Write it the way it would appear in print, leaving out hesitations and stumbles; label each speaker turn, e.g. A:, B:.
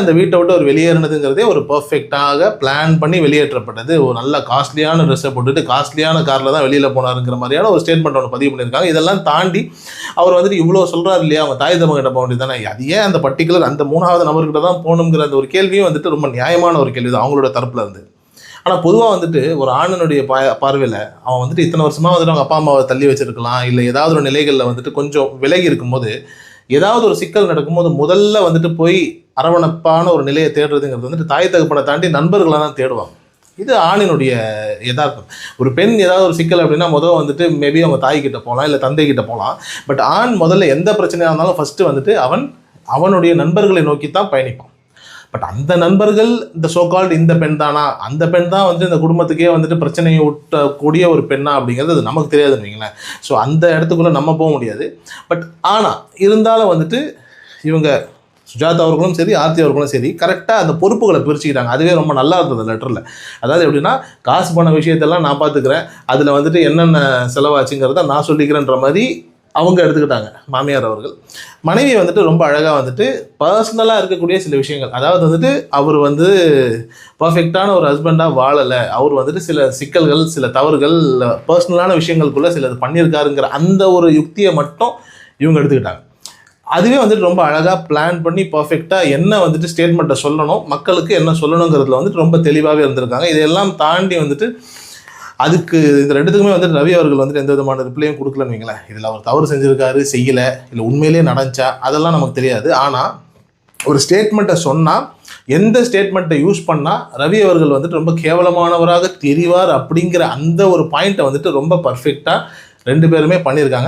A: அந்த வீட்டை விட்டு ஒரு வெளியேறினதுங்கிறதே ஒரு பர்ஃபெக்டாக பிளான் பண்ணி வெளியேற்றப்பட்டது. ஒரு நல்ல காஸ்ட்லியான ட்ரெஸ்ஸை போட்டுட்டு காஸ்ட்லியான காரில் தான் வெளியில் போனாருங்கிற மாதிரியான ஒரு ஸ்டேட்மெண்ட் ஒன்று பதிவு பண்ணியிருக்காங்க. இதெல்லாம் தாண்டி அவர் வந்துட்டு இவ்வளோ சொல்கிறார் இல்லையா, அவங்க தாய் தமகிட்ட போக வேண்டியது தானே, அது ஏன் அந்த பர்டிகுலர் அந்த 3வது நபர்கிட்ட தான் போகணுங்கிற அந்த ஒரு கேள்வியும் வந்துட்டு ரொம்ப நியாயமான ஒரு கேள்வி தான் அவங்களோட தரப்பில் இருந்து. ஆனால் பொதுவாக வந்துட்டு ஒரு ஆணினுடைய பார்வையில் அவன் வந்துட்டு இத்தனை வருஷமாக வந்துட்டு அவங்க அப்பா அம்மாவை தள்ளி வச்சிருக்கலாம், இல்லை ஏதாவது ஒரு நிலைகளில் வந்துட்டு கொஞ்சம் விலகி இருக்கும்போது ஏதாவது ஒரு சிக்கல் நடக்கும்போது முதல்ல வந்துட்டு போய் அரவணைப்பான ஒரு நிலையை தேடுறதுங்கிறது வந்துட்டு தாய் தகப்பனை தாண்டி நண்பர்களை தான் தேடுவாங்க. இது ஆணினுடைய யதார்த்தம். ஒரு பெண் ஏதாவது ஒரு சிக்கல் அப்படின்னா முதல் வந்துட்டு மேபி அவங்க தாய்கிட்ட போகலாம், இல்லை தந்தை கிட்ட போகலாம். பட் ஆண் முதல்ல எந்த பிரச்சனையாக இருந்தாலும் ஃபஸ்ட்டு வந்துட்டு அவனுடைய நண்பர்களை நோக்கி தான் பயணிப்பான். பட் அந்த நண்பர்கள் இந்த சோகால்டு இந்த பெண் தானா, அந்த பெண் தான் வந்துட்டு இந்த குடும்பத்துக்கே வந்துட்டு பிரச்சனையை ஊட்டக்கூடிய ஒரு பெண்ணா அப்படிங்கிறது அது நமக்கு தெரியாதுன்னு வைங்களேன். ஸோ அந்த இடத்துக்குள்ளே நம்ம போக முடியாது. பட் ஆனால் இருந்தாலும் வந்துட்டு இவங்க சுஜாதா அவர்களும் சரி, ஆர்த்தி அவர்களும் சரி, கரெக்டாக அந்த பொறுப்புகளை பிரிச்சுக்கிட்டாங்க. அதுவே ரொம்ப நல்லா இருந்தது லெட்டரில். அதாவது எப்படின்னா, காசு பண விஷயத்தெல்லாம் நான் பார்த்துக்கிறேன், அதில் வந்துட்டு என்னென்ன செலவாச்சுங்கிறத நான் சொல்லிக்கிறேன்ற மாதிரி அவங்க எடுத்துக்கிட்டாங்க மாமியார் அவர்கள். மனைவி வந்துட்டு ரொம்ப அழகாக வந்துட்டு பர்சனலாக இருக்கக்கூடிய சில விஷயங்கள், அதாவது வந்துட்டு அவர் வந்து பர்ஃபெக்டான ஒரு ஹஸ்பண்டாக வாழலை, அவர் வந்துட்டு சில சிக்கல்கள், சில தவறுகள், பர்சனலான விஷயங்களுக்குள்ளே சிலது பண்ணியிருக்காருங்கிற அந்த ஒரு யுக்தியை மட்டும் இவங்க எடுத்துக்கிட்டாங்க. அதுவே வந்துட்டு ரொம்ப அழகாக பிளான் பண்ணி பர்ஃபெக்டாக என்ன வந்துட்டு ஸ்டேட்மெண்ட்டை சொல்லணும், மக்களுக்கு என்ன சொல்லணுங்கிறதுல வந்துட்டு ரொம்ப தெளிவாகவே இருந்திருக்காங்க. இதையெல்லாம் தாண்டி வந்துட்டு அதுக்கு இந்த ரெண்டுத்துக்குமே வந்துட்டு ரவி அவர்கள் வந்துட்டு எந்த விதமான ரிப்ளையும் கொடுக்கலன்னு வைங்களேன். இதில் அவர் தவறு செஞ்சுருக்காரு, செய்யலை, இல்லை உண்மையிலேயே நடந்துச்சா, அதெல்லாம் நமக்கு தெரியாது. ஆனால் ஒரு ஸ்டேட்மெண்ட்டை சொன்னால் எந்த ஸ்டேட்மெண்ட்டை யூஸ் பண்ணால் ரவி அவர்கள் வந்துட்டு ரொம்ப கேவலமானவராக தெரிவார் அப்படிங்கிற அந்த ஒரு பாயிண்ட்டை வந்துட்டு ரொம்ப பர்ஃபெக்டாக 2 பேருமே பண்ணியிருக்காங்க.